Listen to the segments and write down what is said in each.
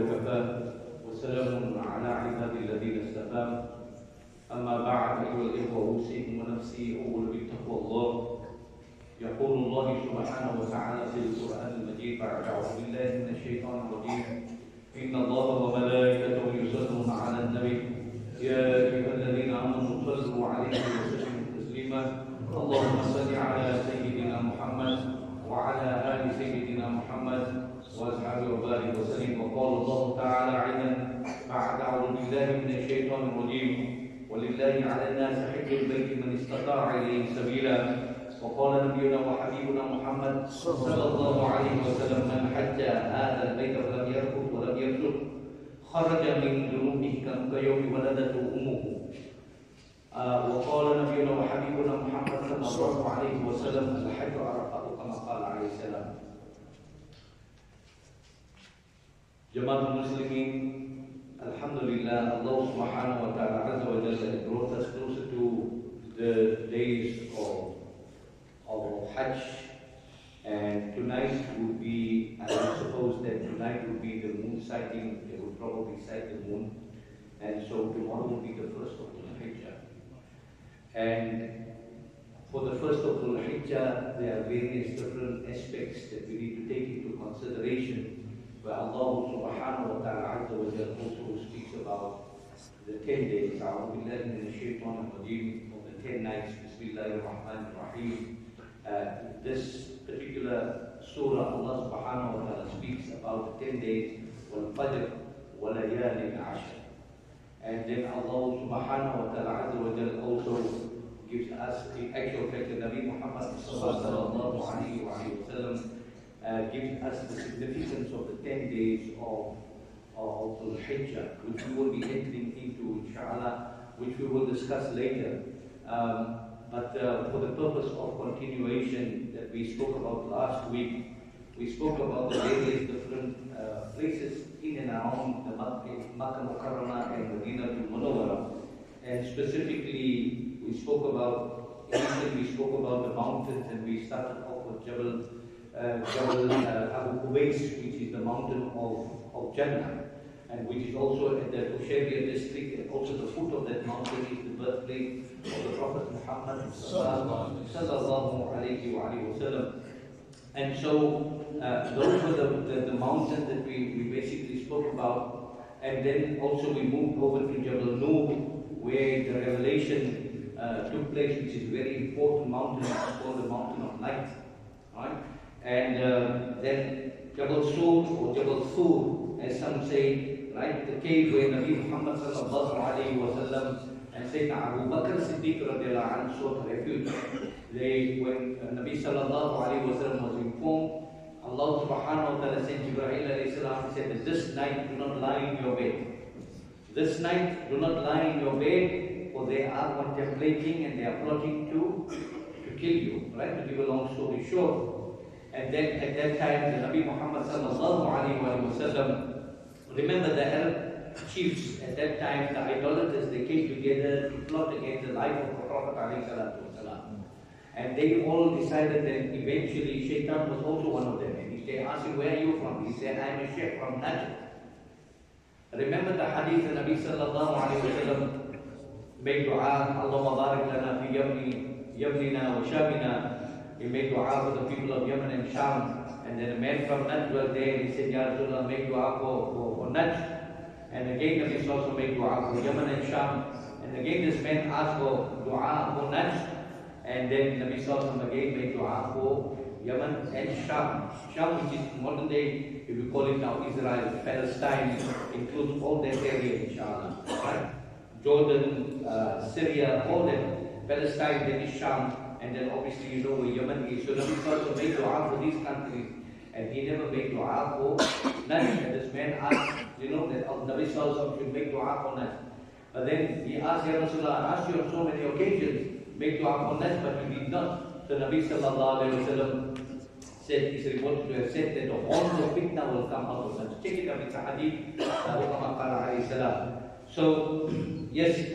وكفى وسلام على عباد الذين اصطفى أما بعد أيها الإخوة أوصيكم ونفسي أول بتقوى الله. يقول الله سبحانه وتعالى في القرآن المجيد بعد أعوذ بالله من الشيطان الرجيم إن الله وملائكته يصلون على النبي يا أيها الذين آمنوا صلوا عليه وسلموا تسليما اللهم صل على سيدنا محمد وعلى آل سيدنا محمد وأصحابه وبارك وسلم. وقال الله تعالى أيضا بعد أعوذ بالله من الشيطان الرجيم ولله على الناس حج البيت من استطاع إليه سبيلا. وقال نبينا وحبيبنا محمد صلى الله عليه وسلم من حج هذا البيت فلم يرفث ولم يفسق خرج من ذنوبه كيوم ولدته أمه. وقال نبينا وحبيبنا محمد صلى الله عليه وسلم الحج عرفة كما قال عليه السلام. Jemaah Muslimin, Alhamdulillah, Allah Subhanahu wa Taala Azza wa Jalla brought us closer to the days of Hajj, and tonight would be, I suppose that tonight would be the moon sighting. They would probably sight the moon, and so tomorrow will be the first of Dhul Hijjah. And for the first of Dhul Hijjah, there are various different aspects that we need to take into consideration, where Allah Subhanahu wa Taala Azza wa Jalla also speaks about the 10 days. A'udhu billahi minash shaitanir rajeem, of the 10 nights. Bismillahir Rahmanir Rahim. This particular surah, Allah Subhanahu wa Taala speaks about the 10 days, wal fajr wa layalin ashr. And then Allah Subhanahu wa Taala Azza wa Jalla also gives us the actual fact that Nabi Mohamed sallallahu alaihi wasallam gives us the significance of the 10 days of Dhul Hijjah, which we will be entering into, inshallah, which we will discuss later. But for the purpose of continuation that we spoke about last week, we spoke about the various different places in and around the Makkah Mukarramah and Medina Munawwarah. And specifically, we spoke about the mountains, and we started off with Jabal Abu Qubays, which is the mountain of Jannah, and which is also at the Kushaybiyah district, and also the foot of that mountain is the birthplace of the Prophet Mohammed sallallahu alaihi wasallam. And so those were the mountains that we basically spoke about. And then also we moved over to Jabal Nur, where the revelation took place, which is a very important mountain. It's called the Mountain of Light, right? And then Jabal Sur or Jabal Thur, as some say, right, the cave where Nabi Muhammad sallallahu alaihi wasallam and Sayyidina Abu Bakr Siddiq radiallahu anhu sought refuge. When Nabi sallallahu alaihi wasallam was informed, Allah subhanahu wa ta'ala sent Jibreel alayhi salam and said that this night do not lie in your bed. This night do not lie in your bed, for they are contemplating and they are plotting to kill you. Right? To give a long story short. And then at that time, the Nabi Muhammad sallallahu alaihi wasallam, remember the Arab chiefs at that time, the idolaters, they came together to plot against the life of the Prophet alaihi salatu wasalam. And they all decided that eventually Shaitan was also one of them. And they asked him, where are you from? He said, I am a Sheikh from Najd. Remember the hadith of Nabi sallallahu alaihi wasallam made dua, Allahumma barik lana fi yamnina wa shamina. He made dua for the people of Yemen and Sham. And then a man from Najd was there, and he said, Ya Rasulullah, make dua for Najd. And again Nabi also made dua for Yemen and Sham. And again this man asked for dua for Najd. And then Nabi Sallallahu again made dua for Yemen and Sham. Sham, which is modern day, if we call it now Israel, Palestine, includes all that area, inshallah. Right? Jordan, Syria, all that. Palestine, then is Sham. And then obviously you know where Yemen is. So Nabi Sallallahu made dua for these countries. And he never made dua for Najd. And this man asked, that Nabi Sallallahu should make dua for Najd. But then he asked, Ya Rasulullah, I asked you on so many occasions, make dua for Najd, but you did not. So Nabi Sallallahu Alaihi Wasallam said, is reported to have said that the horns of fitna will come out of Najd. Check it out, it's a hadith, Muhammad alayhi salam. So, yes,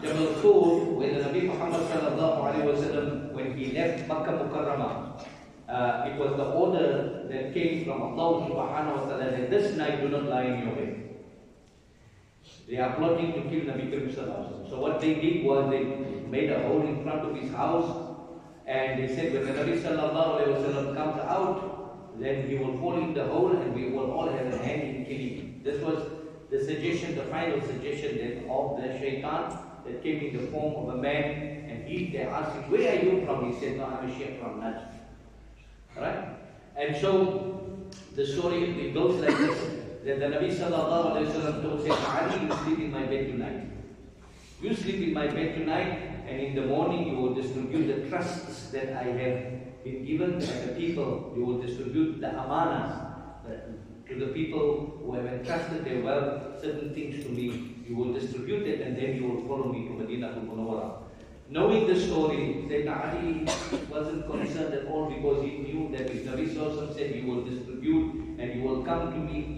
Jabal Tur, where the Nabi Muhammad sallallahu alaihi wasallam, when he left Makkah Mukarramah, it was the order that came from Allah subhanahu wa ta'ala that this night do not lie in your bed. They are plotting to kill Nabi Karim sallallahu alaihi wasallam. So what they did was they made a hole in front of his house, and they said when the Nabi sallallahu alaihi wasallam comes out, then he will fall in the hole and we will all have a hand in killing him. This was the suggestion, the final suggestion then of the shaitan that came in the form of a man, and they asked him, where are you from? He said, no, I'm a Sheikh from Najd. Right? And so the story it goes like this, that the Nabi sallallahu alaihi wasallam told Ali, you sleep in my bed tonight. You sleep in my bed tonight, and in the morning you will distribute the trusts that I have been given by the people. You will distribute the amanas to the people who have entrusted their wealth, certain things to me. You will distribute it, and then you will follow me to Medina to Munawwara. Knowing the story, Sayyidina Ali wasn't concerned at all, because he knew that if Nabi Sallallahu said you will distribute and you will come to me,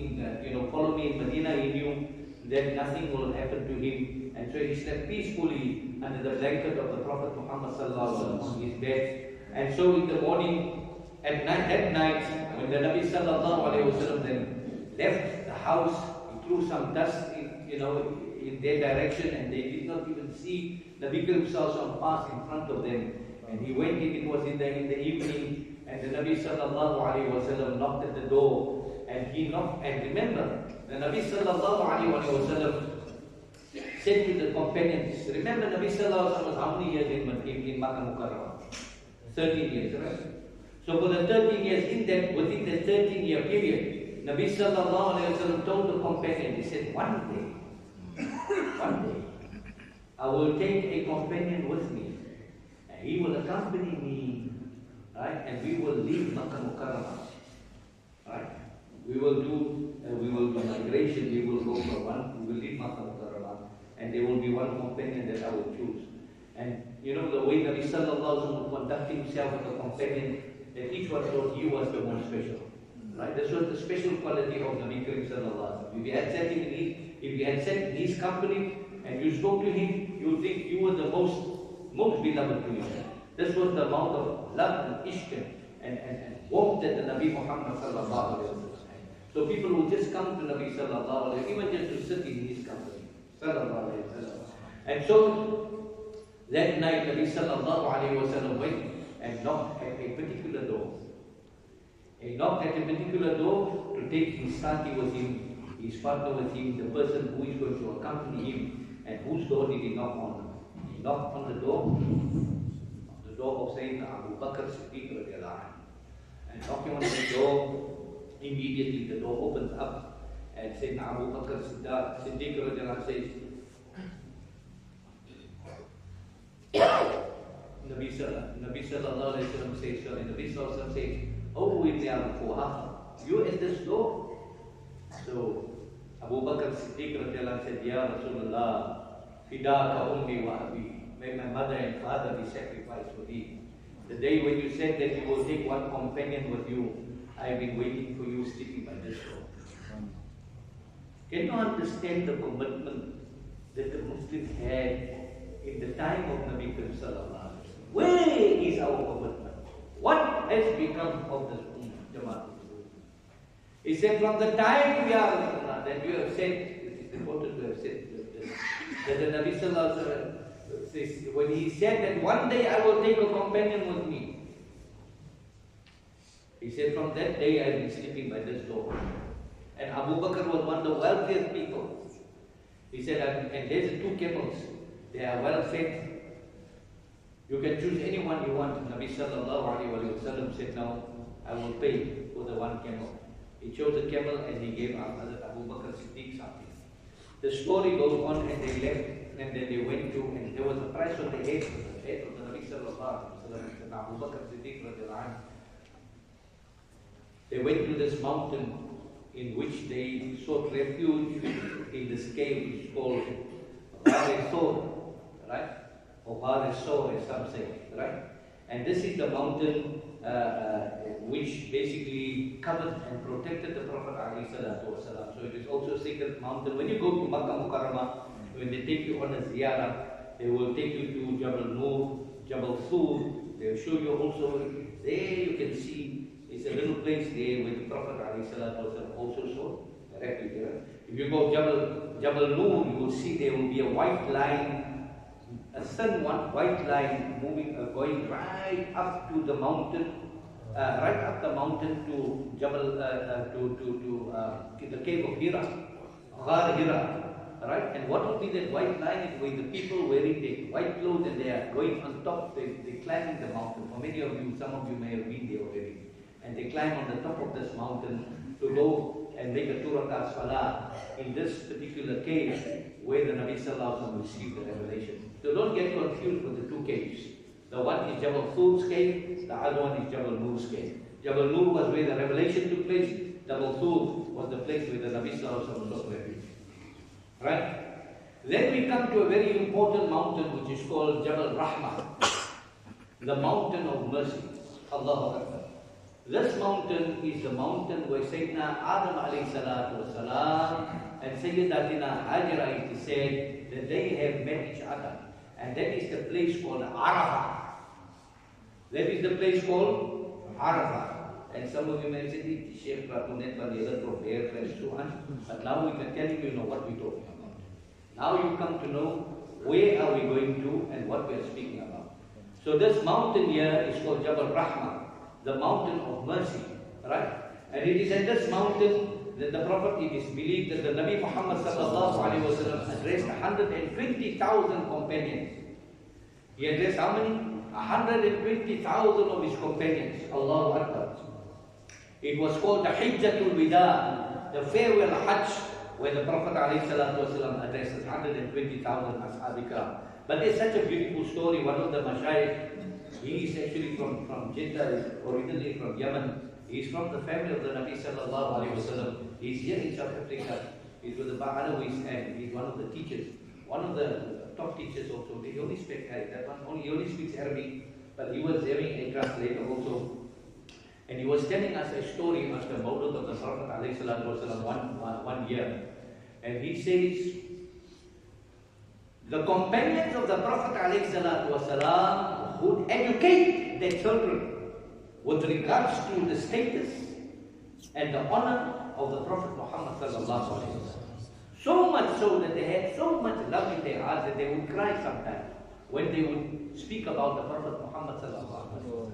follow me in Medina, he knew that nothing will happen to him. And so he slept peacefully under the blanket of the Prophet Muhammad Sallallahu on his bed. And so in the morning, at night, when the Nabi Sallallahu then left the house, he threw some dust in their direction, and they did not even see Nabi Karim Sallallahu pass in front of them. And he went in, it was in the evening, and the Nabi Sallallahu knocked at the door, and he knocked, and remember, the Nabi Sallallahu said to the companions, remember Nabi Sallallahu was how many years in Makkah Mukarramah? 13 years, right? So for the 13 years, within the 13-year period, Nabi Sallallahu told the companion, he said, one day, I will take a companion with me, and he will accompany me, right? And we will leave Makkah Mukarramah, right? We will do migration, we will leave Makkah Mukarramah, and there will be one companion that I will choose. And the way Nabi Sallallahu would conduct himself with a companion, that each one thought he was the most special. Right? This was the special quality of Nabi Karim Sallallahu. If you had sat in his company and you spoke to him, you would think you were the most beloved to him. This was the amount of love and ishq and warmth that the Nabi Muhammad Sallallahu. So people would just come to Nabi Sallallahu, even just to sit in his company. Sallallahu. And so that night Nabi Sallallahu went and knocked at a particular door. He knocked at a particular door to take his sati with him, his partner with him, the person who is going to accompany him, and whose door did he knock on? He knocked on the door of Sayyidina Abu Bakr Siddiq radiallahu anhu. And knocking on the door, immediately the door opens up, and Sayyidina Abu Bakr Siddiq radiallahu anhu says, Nabi Sallallahu Alaihi Wasallam says, Nabi Sallallahu says, oh, Ibn Abu Quhafa, you at this door? So Abu Bakr Siddiq radiallahu anhu said, Ya Rasulullah, fidaka ummi wa abi, may my mother and father be sacrificed for thee. The day when you said that you will take one companion with you, I have been waiting for you sleeping by this door. Can you understand the commitment that the Muslims had in the time of Nabi Karim Sallallahu Alaihi Wasallam? Where is our commitment? What has become of this Jamaat? He said, from the time that you have said, it is important to have said this, that the Nabi Sallallahu Alaihi Wasallam says, when he said that one day I will take a companion with me, he said, from that day I have been sleeping by this door. And Abu Bakr was one of the wealthiest people. He said, and there's two camels. They are well fed. You can choose anyone you want. Nabi Sallallahu Alaihi Wasallam said, no, I will pay for the one camel. He chose a camel and he gave Hazrat Abu Bakr Siddiq something. The story goes on, and they left, and then they went to, and there was a price on the head of the Nabi Sallallahu Alaihi Wasallam, Abu Bakr Siddiq radiallahu anhu. They went to this mountain in which they sought refuge in this cave which is called Baresor, right? Or Baresor, as some say, right? And this is the mountain which basically covered and protected the Prophet ﷺ. So it is also a sacred mountain. When you go to Makkah Mukarramah, when they take you on a ziyarah, they will take you to Jabal Nur, Jabal Thul. They'll show you also, there you can see, it's a little place there where the Prophet ﷺ also saw a replica. If you go Jabal Nur, you will see there will be a white line, a thin one, white line moving, going right up to the mountain, right up the mountain to Jabal, to the cave of Hira, Ghar Hira. Right? And what will be that white line is where the people wearing their white clothes and they are going on top, they're climbing the mountain. For many of you, some of you may have been there already. And they climb on the top of this mountain to go and make a two rakat salah in this particular cave where the Nabi Sallallahu Alaihi Wasallam received the revelation. So don't get confused with the two caves. The one is Jabal Thul's cave, the other one is Jabal Nur's cave. Jabal Nur was where the revelation took place, Jabal Thul was the place where the Nabi Sallallahu Alaihi Wasallam was revealed. Right? Then we come to a very important mountain which is called Jabal Rahmah, the mountain of mercy. Allahu Akbar. This mountain is the mountain where Sayyidina Adam alayhi salatu wasalam and Sayyidatina Hajra, it is said that they have met each other. And that is the place called Arafah. That is the place called Arafah. And some of you may say, Sheikh, but now we can tell you know what we're talking about. Now you come to know where are we going to and what we are speaking about. So this mountain here is called Jabal Rahmah, the mountain of mercy, right? And it is at this mountain that the Prophet, it is believed that the Nabi Muhammad sallallahu alaihi wasallam addressed 120,000 companions. He addressed how many? 120,000 of his companions. Allahu Akbar. It was called the Hijjah Wida, the farewell Hajj, where the Prophet ﷺ addresses 120,000 Ashab. But there's such a beautiful story. One of the Mashayikh, he is actually from Jeddah, originally from Yemen. He is from the family of the Nabi Sallallahu Alaihi Wasallam. He's here in South Africa. He's with the Ba'alawis and he's one of the teachers. One of the top teachers also. He only speaks he only speaks Arabic, but he was having a translator also. And he was telling us a story of the Mawlud of the Prophet ﷺ one year. And he says, the companions of the Prophet ﷺ would educate their children with regards to the status and the honor of the Prophet Muhammad ﷺ. So much so that they had so much love in their hearts that they would cry sometimes when they would speak about the Prophet Muhammad ﷺ.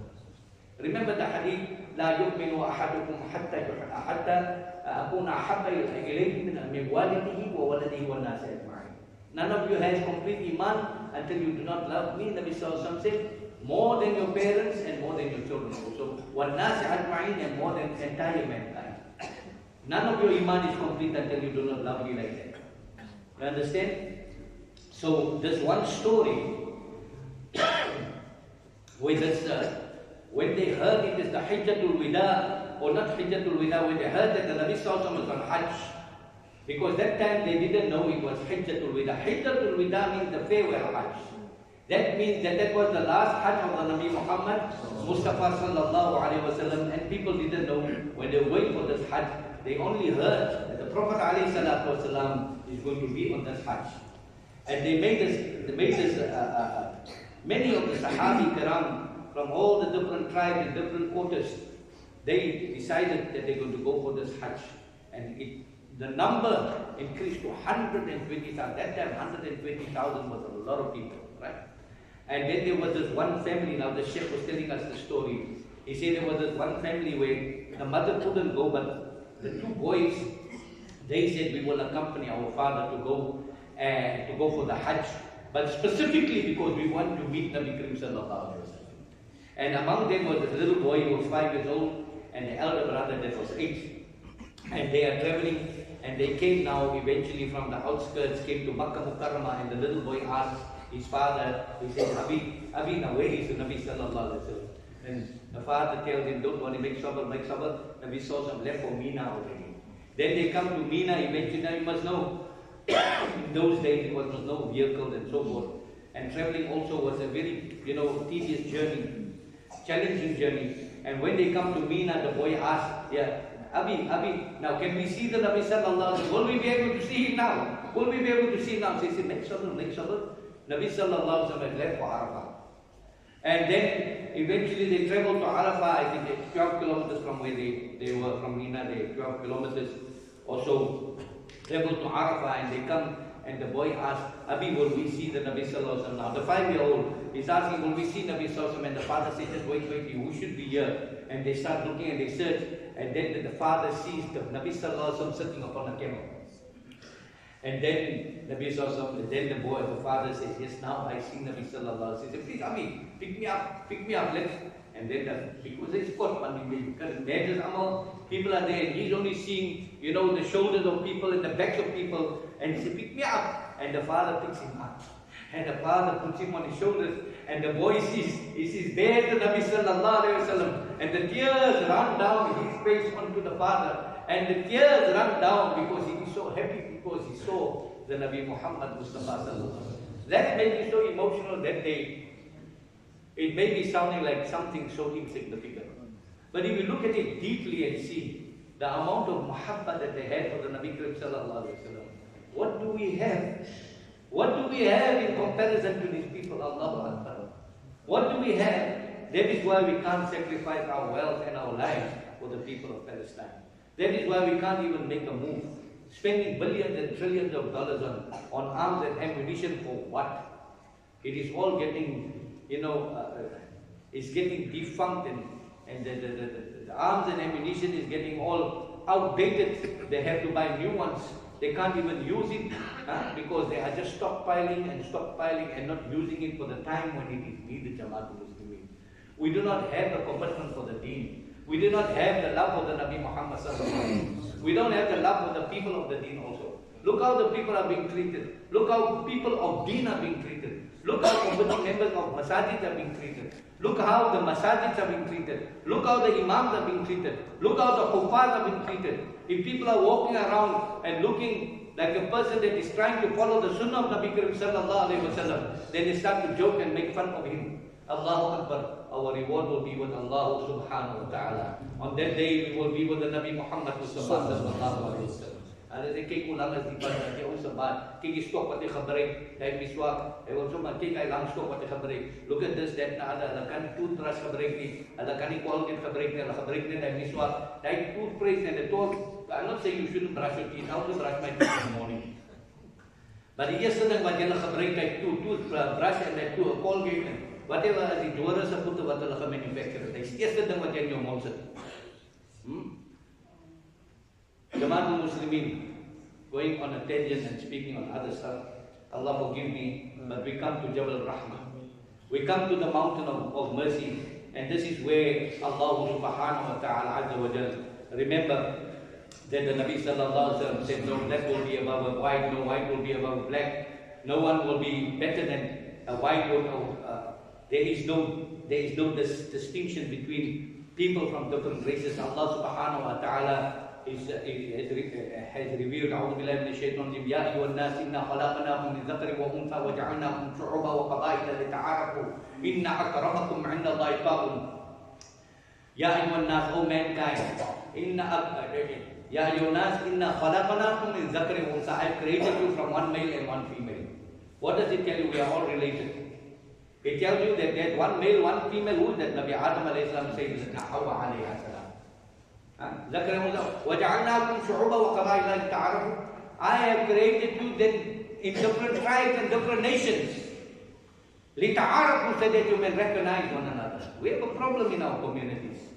Remember the hadith, لا يؤمن أحدكم حتى أكون أحب إليه من والده وولده والناس أجمعين. None of you has complete iman until you do not love me. Nabi Sallallahu Alaihi Wasallam said, more than your parents and more than your children also. وَالنَّاسِ أَجْمَعِينَ and more than entire mankind. None of your iman is complete until you do not love me like that. You understand? So this one story where this when they heard it is the Hijjatul Wida, or not Hijjatul Wida, when they heard that the Nabi Sallallahu Alaihi Wasallam was on Hajj, because that time they didn't know it was Hijjatul Wida. Hijjatul Wida means the farewell Hajj. That means that was the last Hajj of the Nabi Muhammad Mustafa Sallallahu Alaihi Wasallam, and people didn't know when they were going for this Hajj. They only heard that the Prophet Alaihi Salatu Wasallam is going to be on this Hajj. And they made this many of the Sahabi Kiram from all the different tribes and different quarters, they decided that they're going to go for this Hajj. And the number increased to 120,000. That time 120,000 was a lot of people, right? And then there was this one family, now the Sheikh was telling us the story. He said there was this one family where the mother couldn't go, but the two boys, they said we will accompany our father to go for the Hajj, but specifically because we want to meet Nabi Karim Sallallahu Alaihi Wasallam. And among them was a little boy who was 5 years old and the elder brother that was 8. And they are traveling and they came now eventually from the outskirts, came to Makkah Mukarramah, and the little boy asked his father, he said, Abi, now where is the Nabi Sallallahu Alaihi Wasallam? And the father tells him, don't worry, make sabr. Nabi Sallallahu left for Mina already. Then they come to Mina eventually. Now you must know, in those days there was no vehicles and so forth. And traveling also was a very, tedious journey. Challenging journey. And when they come to Mina, the boy asked, Abi, now can we see the Nabi Sallallahu Alaihi Wasallam? Will we be able to see him now? Will we be able to see him now? So he said, make sabr. Nabi Sallallahu Alaihi Wasallam had left for Arafah. And then eventually they traveled to Arafah. I think it's 12 kilometers from where they were, from Mina. They 12 kilometers or so. Traveled to Arafah, and they come, and the boy asked, Abi, will we see the Nabi Sallallahu Alaihi Wasallam now? The 5-year-old is asking, will we see Nabi Sallallahu Alaihi Wasallam? And the father said, just wait, who should be here? And they start looking and they search, and then the father sees the Nabi Sallallahu Alaihi Wasallam sitting upon a camel. And then Nabi Sallallahu Alaihi Wasallam, then the father says, yes, now I see Nabi Sallallahu Alaihi Wasallam. He said, please, Abi, pick me up, let's. And then because it's spot because people are there, and he's only seeing, the shoulders of people and the backs of people, and he said, pick me up. And the father picks him up. And the father puts him on his shoulders, and the boy sees there the Nabi Sallallahu Alaihi Wasallam, and the tears run down his face onto the father, and the tears run down because he is so happy because he saw the Nabi Muhammad Mustafa Sallallahu Alaihi Wasallam. That made me so emotional that day. It may be sounding like something so insignificant. But if you look at it deeply and see the amount of muhabbat that they had for the Nabi Karim Sallallahu Alaihi Wasallam, what do we have? What do we have in comparison to these people? Allahu Akbar. What do we have? That is why we can't sacrifice our wealth and our lives for the people of Palestine. That is why we can't even make a move. Spending billions and trillions of dollars on arms and ammunition for what? It is all getting, it's getting defunct, and the arms and ammunition is getting all outdated. They have to buy new ones. They can't even use it because they are just stockpiling and not using it for the time when it is needed. Jamaatul Muslimin. We do not have the commitment for the deen. We do not have the love for the Nabi Muhammad Sallallahu Alaihi Wasallam. We don't have the love for the people of the deen also. Look how the people are being treated. Look how people of deen are being treated. Look how committee members of masajid are being treated. Look how the masajids are being treated. Look how the imams are being treated. Look how the huffaz are being treated. If people are walking around and looking like a person that is trying to follow the sunnah of Nabi Karim Sallallahu Alaihi Wasallam, then they start to joke and make fun of him. Allahu Akbar. Our reward will be with Allah Subhanahu Wa Ta'ala. On that day we will be with the Nabi Muhammad Sallallahu Alaihi Wasallam. Ada kek ulang di pada dia usabat kek stok pati khabarik dai miswak also mati kai lang stok pati khabarik. Look at this, that na ada kan toothbrush khabarik ni ada kan Colgate khabarik ni khabarik ni dai miswak dai toothpaste and the talk. I'm not saying you shouldn't brush your teeth. I also brush my teeth in the morning, but yes, sedang bagian khabarik dai toothbrush and dai Colgate and whatever as the juara sa puto what la manufacturer dai yes sedang bagian your monster. Jamaatul Muslimin, going on a tangent and speaking on other stuff, Allah forgive me, but we come to Jabal Rahmah. We come to the mountain of mercy, and this is where Allah Subhanahu Wa Ta'ala Azza wa Jal. Remember that the Nabi Sallallahu Alaihi Wasallam said, no black will be above a white, no white will be above black, no one will be better than a white or there is no distinction between people from different races. Allah Subhanahu Wa Ta'ala has revealed أعوذ بالله من الشيطان الرجيم يا أيها الناس إنا خلقناكم من ذكر وأنثى وجعلناكم شعوبا وقبائل لتعارفوا إن أكرمكم عند الله أتقاكم. يا أيها الناس, O mankind, يا أيها الناس إنا خلقناكم من ذكر وأنثى. I created you from one male and one female. What does it tell you? We are all related. It tells you that there's one male, one female. Who is that? Nabi Adam alayhi salam says Hawa alayhi salam. وَجَعَلْنَاكُمْ شُعُوبًا وَقَبَائِلَ لِتَعَارَفُوا. I have created you then in different tribes and different nations. لِتَعَارَفُوا, so that you may recognize one another. We have a problem in our communities.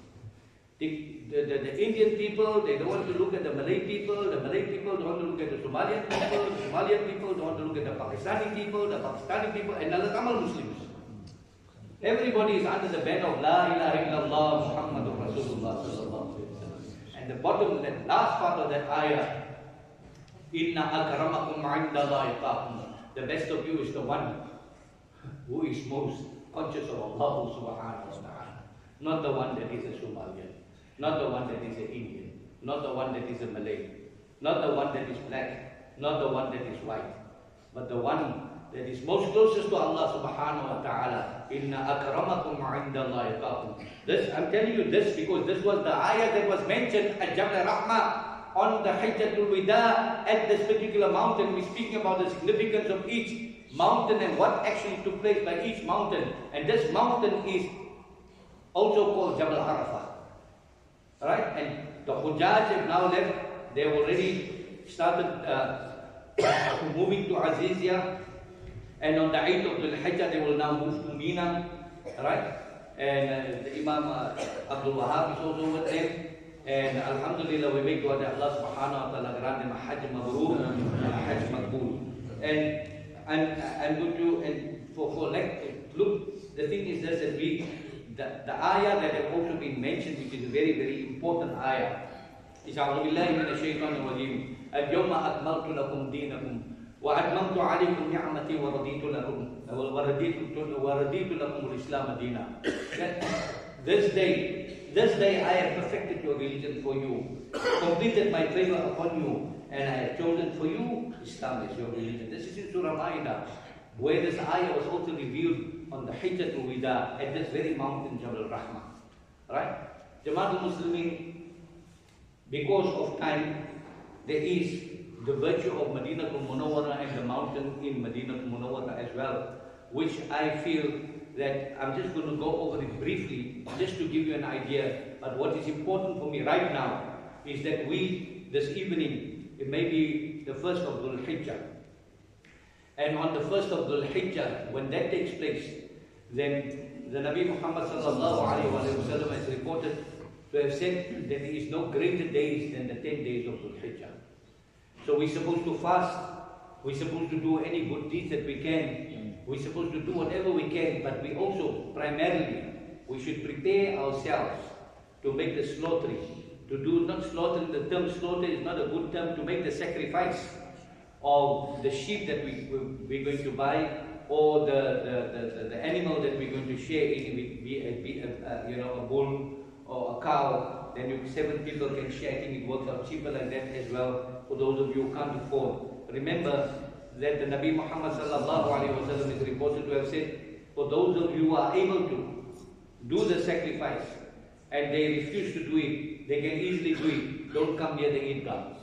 The Indian people, they don't want to look at the Malay people. The Malay people don't want to look at the Somalian people. The Somalian people don't want to look at the Pakistani people. The Pakistani people, and other Tamil Muslims. Everybody is under the ban of La ilaha illallah Muhammadur Rasulullah sallallahu alaihi wasallam. And the bottom, that last part of that ayah, Inna akramakum indallahi atqakum. The best of you is the one who is most conscious of Allah Subhanahu Wa Ta'ala. Not the one that is a Somalian, not the one that is an Indian, not the one that is a Malay, not the one that is black, not the one that is white, but the one that is most closest to Allah Subhanahu Wa Ta'ala. Inna akramakum indallahi atqakum. This, I'm telling you this because this was the ayah that was mentioned at Jabal Rahmah on the Hijjatul Wida at this particular mountain. We're speaking about the significance of each. mountain and what actually took place by each mountain. And this mountain is also called Jabal Arafah. Right? And the Hujjaj have now left. They have already started moving to Azizia. And on the 8th of Dhul Hijjah, they will now move to Mina. Right? And the Imam Abdul Wahab is also with them. And Alhamdulillah, we make dua that Allah subhanahu wa ta'ala grant them a Hajj Mabrur and a Hajj Maqbool. And I'm going to, and for like, look, the thing is this, that the ayah that have also been mentioned, which is a very, very important ayah, is A'udhu billahi minash shaitanir rajeem. Al-yawma akmaltu lakum deenakum wa atmamtu alaykum ni'mati wa raditu lakum al-islam deena. This day I have perfected your religion for you, completed my favor upon you, and I have chosen for you Islam as your religion. This is in Surah Ma'idah, where this ayah was also revealed on the Hijjatul Wida at this very mountain, Jabal Rahmah. Right? Jamaatul Muslimin, because of time, there is the virtue of Madinatul Munawwara and the mountain in Madinatul Munawwara as well, which I feel that I'm just going to go over it briefly, just to give you an idea. But what is important for me right now is that we, this evening, it may be the 1st of Dhul Hijjah. And on the 1st of Dhul Hijjah, when that takes place, then the Nabi Muhammad sallallahu alayhi wa sallam has reported to have said that there is no greater days than the 10 days of Dhul Hijjah. So we're supposed to fast, we're supposed to do any good deeds that we can, we're supposed to do whatever we can, but we also, primarily, we should prepare ourselves to make the slaughtering, to do not slaughtering. The term slaughter is not a good term, to make the sacrifice of the sheep that we're going to buy, or the animal that we're going to share in, be a bull or a cow. Then 7 people can share. I think it works out cheaper like that as well for those of you who can't afford. Remember that the Nabi Muhammad sallallahu alaihi wasallam is reported to have said, for those of you who are able to do the sacrifice and they refuse to do it, they can easily do it. Don't come near the Eidgah.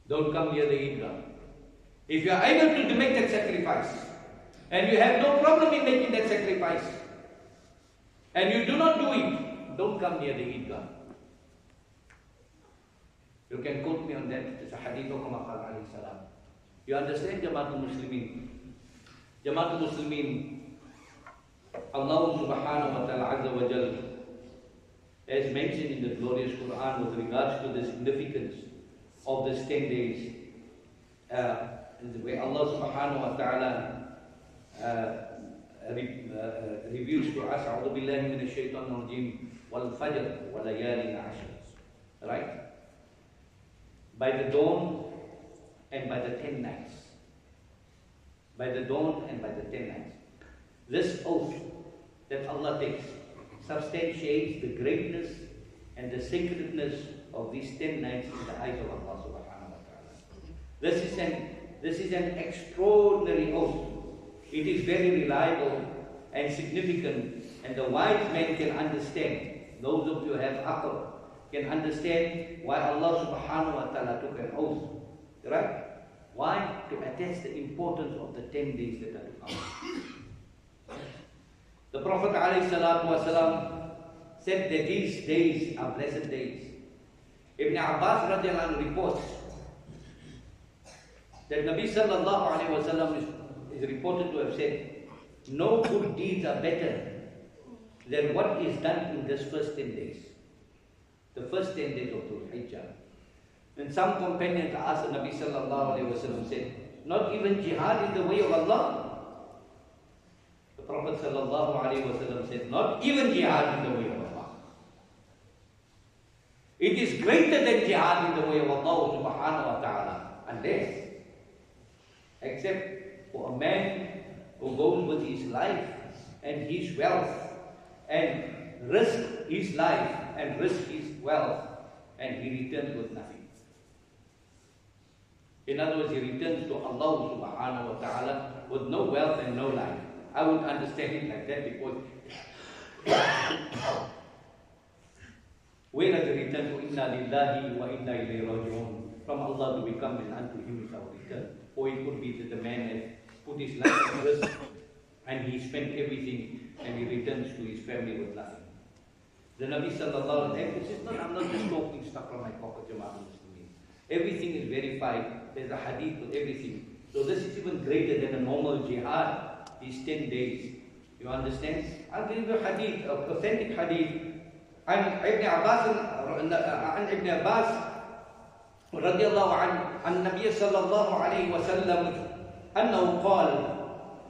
Don't come near the Eidgah. If you are able to make that sacrifice, and you have no problem in making that sacrifice, and you do not do it, don't come near the Eidgah. You can quote me on that. It's a hadith of Muhammad alayhi salam. You understand, Jamaatul Muslimin? Jamaatul Muslimin, Allah subhanahu wa ta'ala azza wa jal, as mentioned in the glorious Quran with regards to the significance of this 10 days, the way Allah subhanahu wa ta'ala reveals to us, A'udhu billahi minash shaitanir rajeem, wal fajr wa layalin ashr. Right? By the dawn and by the 10 nights. By the dawn and by the 10 nights. This oath that Allah takes substantiates the greatness and the sacredness of these 10 nights in the eyes of Allah subhanahu wa ta'ala. This is an extraordinary oath. It is very reliable and significant, and the wise men can understand. Those of you who have aql can understand why Allah subhanahu wa ta'ala took an oath. Right? Why? To attest the importance of the 10 days that are to come. The Prophet alayhi salatu wasalam said that these days are blessed days. Ibn Abbas radiallahu anhu reports that Nabi sallallahu alayhi wasallam is reported to have said, no good deeds are better than what is done in this first 10 days. The first 10 days of Dhul Hijjah. And some companions asked the Nabi sallallahu alayhi wasallam, said, not even jihad in the way of Allah? The Prophet sallallahu alayhi wasallam said, not even jihad in the way of Allah. It is greater than jihad in the way of Allah subhanahu wa ta'ala, unless, except for a man who goes with his life and his wealth and risk his life and risk his wealth, and he returns with nothing. In other words, he returns to Allah subhanahu wa ta'ala with no wealth and no life. I would understand it like that, because When are the return to inna lillahi wa inna ilayhi raji'un? From Allah do we come and unto Him is our return. Or it could be that the man has put his life at risk and he spent everything and he returns to his family with nothing. The Nabi sallallahu alaihi wasallam says, no, I'm not just talking stuff from my pocket, Jama'at Muslimin. Everything is verified. There's a hadith with everything. So this is even greater than a normal jihad, these 10 days. You understand? I'll give you a hadith, an authentic hadith. عن ابن عباس رضي الله عنه عن النبي صلى الله عليه وسلم أنه قال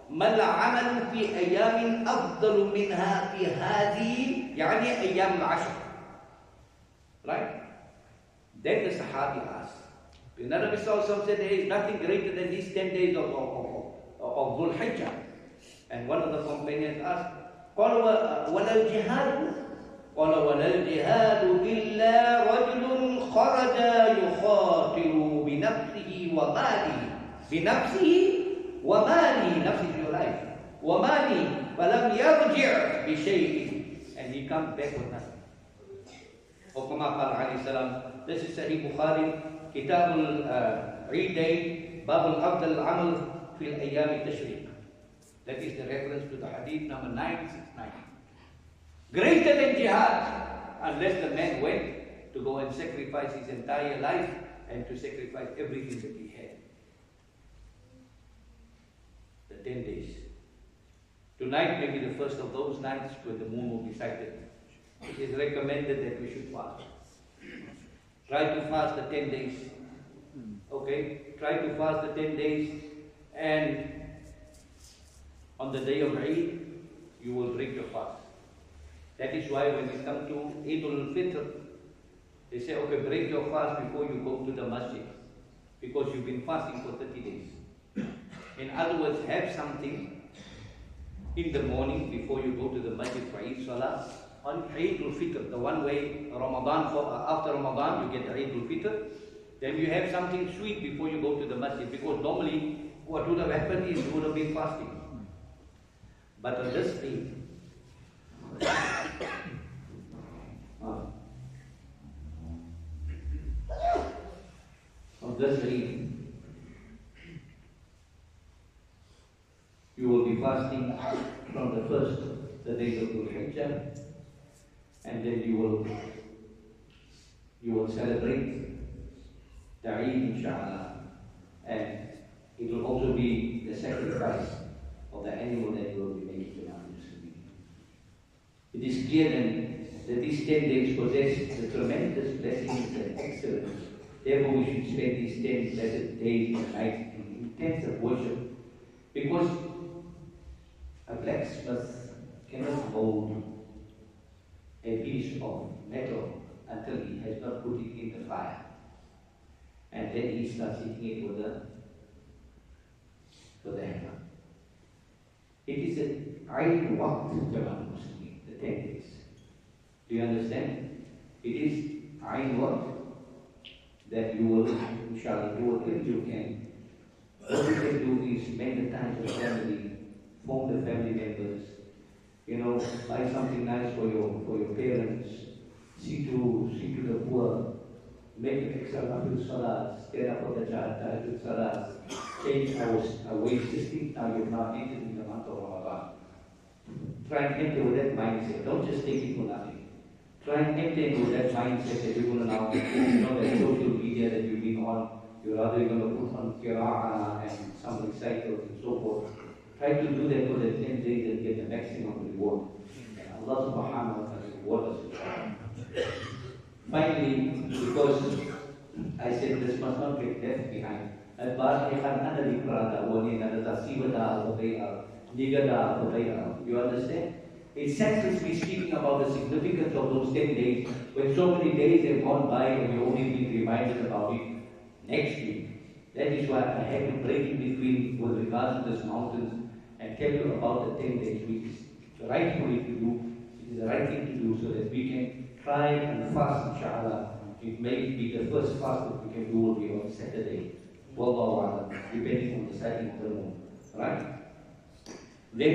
ما العمل في أيام أفضل منها في هذه يعني أيام العشر. Right? Then the Sahabi asked. The Nabi Sallallahu Alaihi Wasallam said there is nothing greater than these 10 days of Dhul Hijjah. And one of the companions asked, قال ولا الجهاد؟ قال ولا الجهاد إلا رجل خرج يخاطر بنفسه وماله نفسه your life وماله فلم يرجع بشيء and he comes back with nothing. وكما قال عليه السلام, this is Sahih Bukhari, كتاب العيدين باب الأفضل العمل في الأيام التشريق. That is the reference to the hadith number 969. Greater than jihad, unless the man went to go and sacrifice his entire life and to sacrifice everything that he had. The 10 days. Tonight may be the first of those nights when the moon will be sighted. It is recommended that we should fast. Try to fast the 10 days. Okay? Try to fast the 10 days, and on the day of Eid, you will break your fast. That is why when we come to Eid al-Fitr, they say, okay, break your fast before you go to the masjid, because you've been fasting for 30 days. In other words, have something in the morning before you go to the masjid for Eid Salah. On Eid al-Fitr, the one way Ramadan, after Ramadan you get Eid al-Fitr, then you have something sweet before you go to the masjid, because normally what would have happened is you would have been fasting. But on this Eid, on this Eid, you will be fasting from the first, the days of Dhul Hijjah, and then you will celebrate the Eid, inshallah, and it will also be the sacrifice of the animal that you will be making to Allah. It is clear then that these 10 days possess the tremendous blessings and excellence. Therefore, we should spend these 10 blessed days and nights in intensive worship, because a blacksmith cannot mold a piece of metal until he has not put it in the fire, and then he starts hitting it with the hammer. It is an Ayn Waqt, Jama'at Muslimin, the 10 days. Do you understand? It is Ayn Waqt that you will, inshallah, do whatever you can. What you can do is spend the time with family, form the family members, buy something nice for your parents, see to the poor, make extra nafil salats, stand up for the tahajjud salats, change our ways to speak. Now you've now entered in the month of Ramadan. Try and enter with that mindset. Don't just take it for nothing. Try and enter into that mindset that you're going to now, that social media that you've been on, you're rather going to put on qira'ah and some recitals and so forth. Try to do that for the 10 days and get the maximum reward. And Allah subhanahu wa ta'ala reward us. Finally, because I said this must not get left behind. You understand? It senses me speaking about the significance of those 10 days, when so many days have gone by and we've only been reminded about it next week. That is why I had to break in between with regards to these mountains and tell you about the 10 days, which is the right way to do. It is the right thing to do, so that we can try and fast, inshallah. It may be the first fast that we can do will be on Saturday, Wallahu a'lam, depending on the sighting of the moon. Right? Then,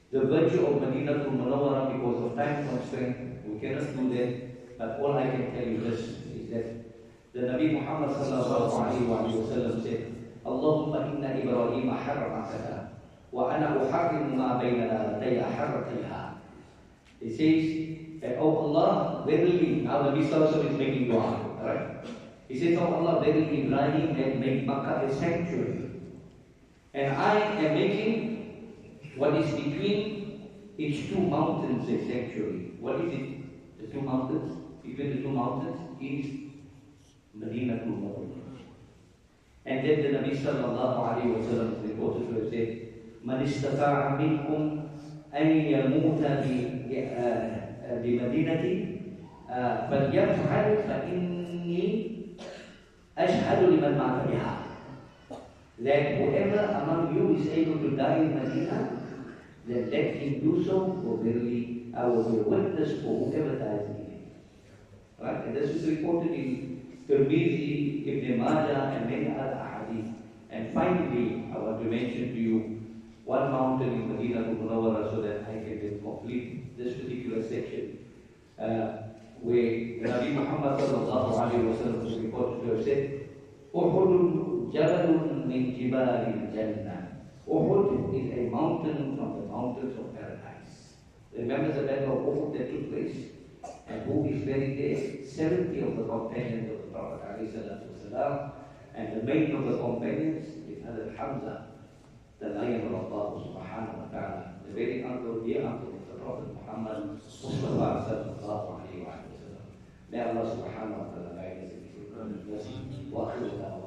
the virtue of Madinatul Munawwarah, because of time constraint, we cannot do that. but all I can tell you this is that the Nabi Muhammad sallallahu alaihi wasallam said, Allahumma inna Ibrahim harrama kada, wa ana uharrimu ma bayna ladayya harratayha. It says that, oh Allah, verily, now the Nabi sallallahu alaihi wasallam is making dua, right? He says, oh Allah, verily Ibrahim had made Makkah a sanctuary. And I am making what is between its two mountains a sanctuary. What is it? The two mountains? Between the two mountains is Medina to Mohamed. And then the Nabi sallallahu alayhi wa sallam is reported to have said, Man istata'a minkum an yamuta bi madinati falyaf'al fa inni ashhadu liman ma'ata biha. That whoever among you is able to die in Medina, then let him do so, for verily I will be a witness for whoever dies in it. Right? And this is reported in Tirmidhi, Ibn Majah, and many other ahadith. And finally, I want to mention to you one mountain in Medina Munawwara so that I can then complete this particular section, where Nabi Muhammad sallallahu alayhi wa sallam was reported to have said, Uhud Jabalun min Jibalil Jannah. Uhud is a mountain from the mountains of paradise. Remember the battle of Uhud that took place? And who is buried there? 70 of the companions of the Prophet ﷺ, and the main of the companions is Hazrat Hamza, the lion of Allah subhanahu wa ta'ala, the very uncle, dear uncle of the Prophet Muhammad Mustafa sallallahu alayhi wa sallam. May Allah subhanahu wa ta'ala guide us in his goodness. Wa akhiru da'wana.